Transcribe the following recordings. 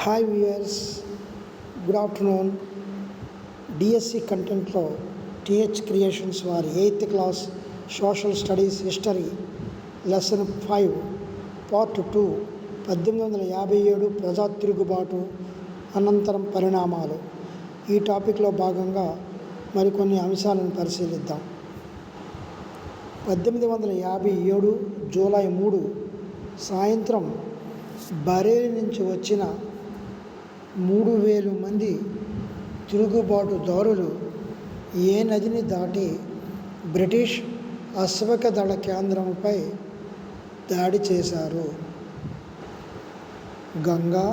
Hi viewers, good afternoon. DSC కంటెంట్లో TH creations వారి 8th class social studies history lesson 5 part 2 1857 ప్రజా తిరుగుబాటు అనంతరం పరిణామాలు. ఈ టాపిక్లో భాగంగా మరికొన్ని అంశాలను పరిశీలిద్దాం. 1857 జూలై 3 సాయంత్రం బరేలి నుంచి వచ్చిన 3000 మంది తిరుగుబాటుదారులు ఏ నదిని దాటి బ్రిటిష్ అశ్వక దళ కేంద్రంపై దాడి చేశారు. గంగా,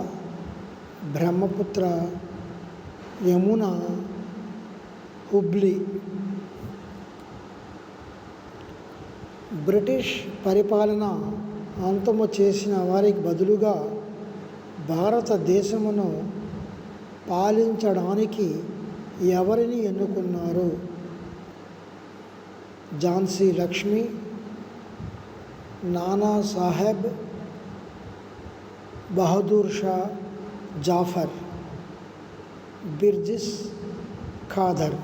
బ్రహ్మపుత్ర, యమున, హుబ్లీ. బ్రిటిష్ పరిపాలన అంతము చేసిన వారికి బదులుగా భారతదేశమును పాలించడానికి ఎవరిని ఎన్నుకున్నారు? ఝాన్సీ లక్ష్మి, నానా సాహెబ్, బహదూర్ షా జాఫర్, బిర్జిస్ ఖాదర్.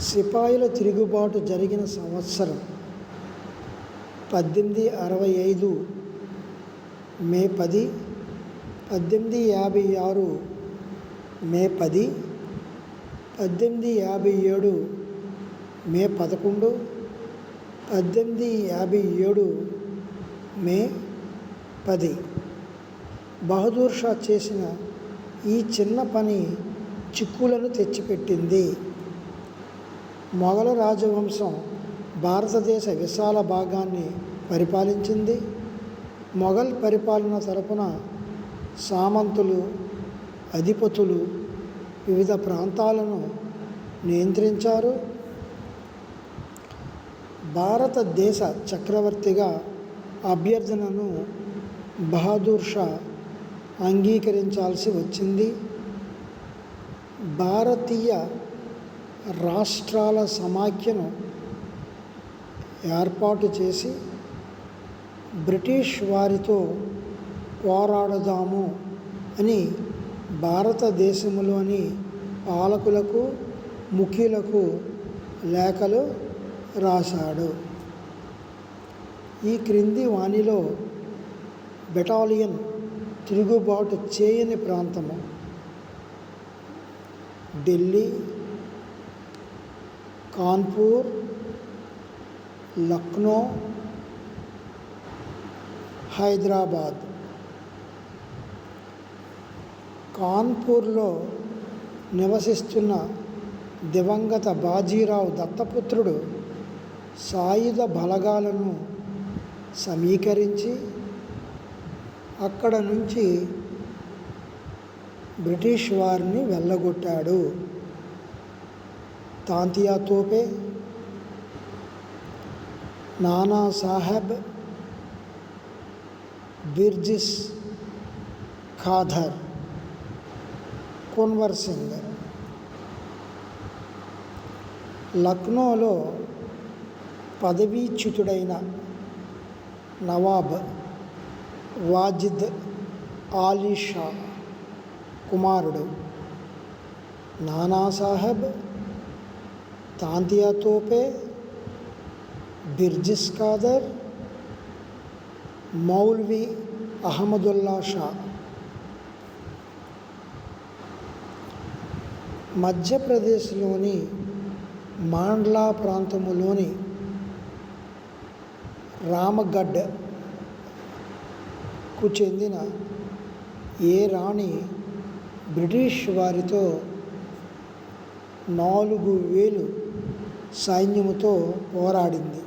సిపాయిల తిరుగుబాటు జరిగిన సంవత్సరం 1865 మే 10, 1856 మే 10, 1857 మే 11, 1857 మే 10. బహదూర్ షా చేసిన ఈ చిన్న పని చిక్కులను తెచ్చిపెట్టింది. మొఘల రాజవంశం భారతదేశ విశాల భాగాన్ని పరిపాలించింది. మొఘల్ పరిపాలన తరపున సామంతులు, అధిపతులు వివిధ ప్రాంతాలను నియంత్రించారు. భారతదేశ చక్రవర్తిగా అభ్యర్థనను బహదూర్ షా అంగీకరించాల్సి వచ్చింది. భారతీయ రాష్ట్రాల సమాఖ్యను ఏర్పాటు చేసి బ్రిటిష్ వారితో పోరాడదాము అని భారతదేశంలోని పాలకులకు, ముఖ్యులకు లేఖలు రాశాడు. ఈ క్రింది వానిలో బెటాలియన్ తిరుగుబాటు చేయని ప్రాంతము: ఢిల్లీ, కాన్పూర్, లక్నో, హైదరాబాద్. కాన్పూర్లో నివసిస్తున్న దివంగత బాజీరావు దత్తపుత్రుడు సాయుధ బలగాలను సమీకరించి అక్కడ నుంచి బ్రిటిష్ వారిని వెళ్ళగొట్టాడు. తాంతియా తోపే, నానా సాహెబ్, బిర్జిస్ ఖాదర్, కున్వర్ సింగ్. లక్నోలో పదవీచ్యుతుడైన నవాబ్ వాజిద్ ఆలీ షా కుమారుడు నానాసాహెబ్, తాంతియా తోపే, బిర్జిస్ ఖాదర్, మౌల్వీ అహ్మదుల్లా షా. మధ్యప్రదేశ్లోని మాండ్లా ప్రాంతములోని రామగఢ్కు చెందిన ఏ రాణి బ్రిటిష్ వారితో 4000 సైన్యముతో పోరాడింది.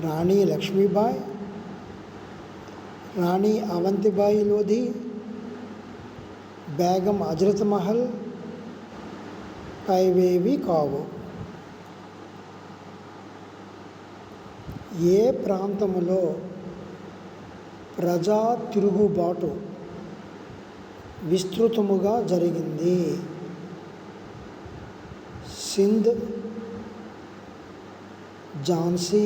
రాణి లక్ష్మీబాయి, రాణి అవంతిబాయి లోధి, బేగం హజరత్ మహల్ పైవేవి కావు. ఏ ప్రాంతములో ప్రజా తిరుగుబాటు విస్తృతముగా జరిగింది? సింధ్, ఝాన్సీ,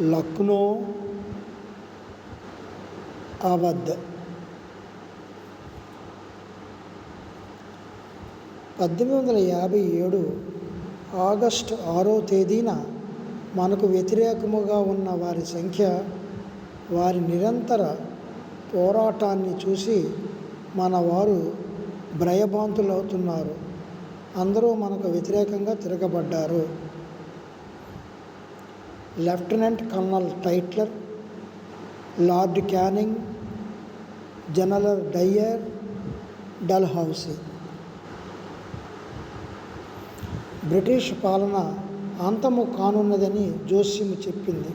లక్నో, అవధ్. 1857 ఆగస్టు 6వ తేదీన మనకు వ్యతిరేకముగా ఉన్న వారి సంఖ్య, వారి నిరంతర పోరాటాన్ని చూసి మన వారు భయభ్రాంతులవుతున్నారు. అందరూ మనకు వ్యతిరేకంగా తిరగబడ్డారు. Lieutenant colonel Tytler, Lord Canning, General Dyer, Dalhousie. British పాలన అంతము కానున్నదని జోస్యము చెప్పింది.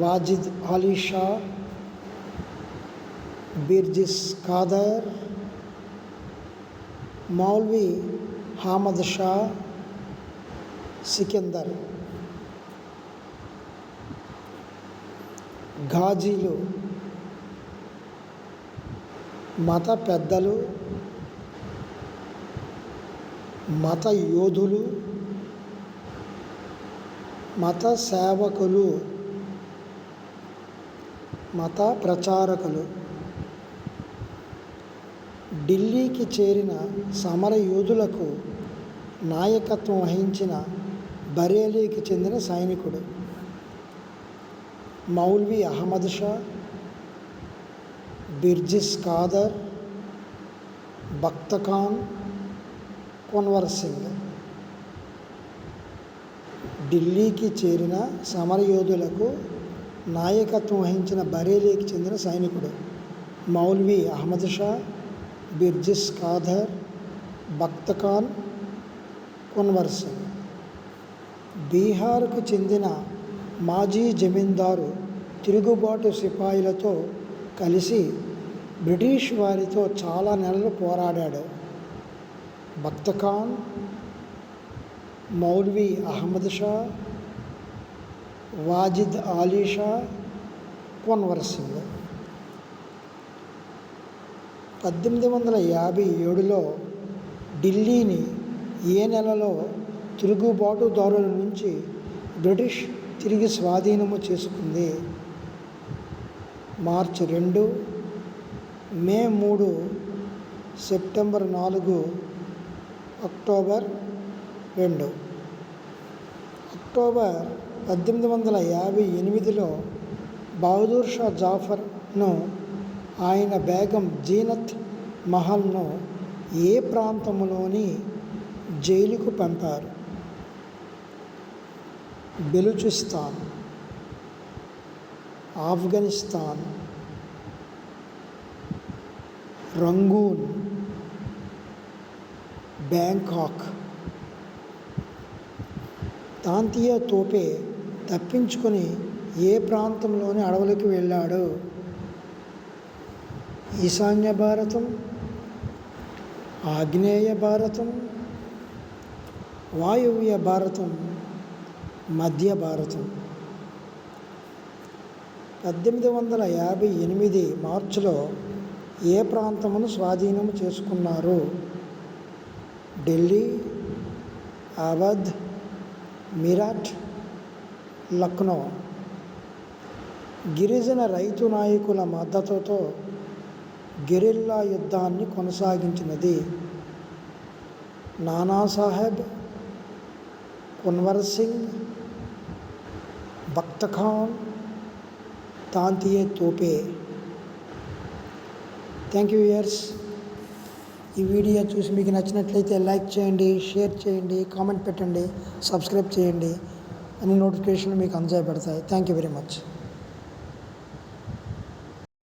వాజిద్ అలీ షా, బిర్జిస్ ఖాదర్, మౌల్వీ అహ్మద్ షా, సికిందర్, ఘాజీలు, మత పెద్దలు, మత యోధులు, మత సేవకులు, మత ప్రచారకులు, ఢిల్లీకి చేరిన సమర యోధులకు నాయకత్వం వహించిన బరేలీకి చెందిన సైనికుడు మౌల్వీ అహ్మద్ షా, బిర్జిస్ ఖాదర్, బఖ్త్ ఖాన్, కున్వర్ సింగ్. ఢిల్లీకి చేరిన సమరయోధులకు నాయకత్వం వహించిన బరేలీకి చెందిన సైనికుడు మౌల్వీ అహ్మద్ షా, బిర్జిస్ ఖాదర్, బఖ్త్ ఖాన్, కున్వర్ సింగ్. బీహార్కు చెందిన మాజీ జమీందారు తిరుగుబాటు సిపాయిలతో కలిసి బ్రిటిష్ వారితో చాలా నెలలు పోరాడాడు. బఖ్త్ ఖాన్, మౌల్వీ అహ్మద్ షా, వాజిద్ అలీ షా, కున్వర్ సింగ్. 1857లో ఢిల్లీని ఏ నెలలో తిరుగుబాటుదారుల నుంచి బ్రిటిష్ తిరిగి స్వాధీనము చేసుకుంది? March 2, May 3, September 4, October 2. October 1858లో బహదూర్ షా జాఫర్ను ఆయన బేగం జీనత్ మహల్ను ఏ ప్రాంతంలోని జైలుకు పంపారు? Baluchistan, Afghanistan, Rangoon, Bangkok. తాంతియా తోపే తప్పించుకొని ఏ ప్రాంతంలోని అడవులకు వెళ్ళాడు? ఈశాన్య భారతం, ఆగ్నేయ భారతం, వాయువ్య భారతం, మధ్య భారతం. 1858 మార్చిలో ఏ ప్రాంతమును స్వాధీనం చేసుకున్నారు? ఢిల్లీ, అవధ్, మీరట్, లక్నో. గిరిజన రైతు నాయకుల మద్దతుతో గెరిల్లా యుద్ధాన్ని కొనసాగించినది Nanasaheb, Kunwar Singh, Bakht Khan, Tantia Tope. Thank you viewers. ఈ వీడియో చూసి మీకు నచ్చినట్లయితే లైక్ చేయండి, షేర్ చేయండి, కామెంట్ పెట్టండి, సబ్స్క్రైబ్ చేయండి. అన్ని నోటిఫికేషన్లు మీకు అందజేయబడతాయి. Thank you very much.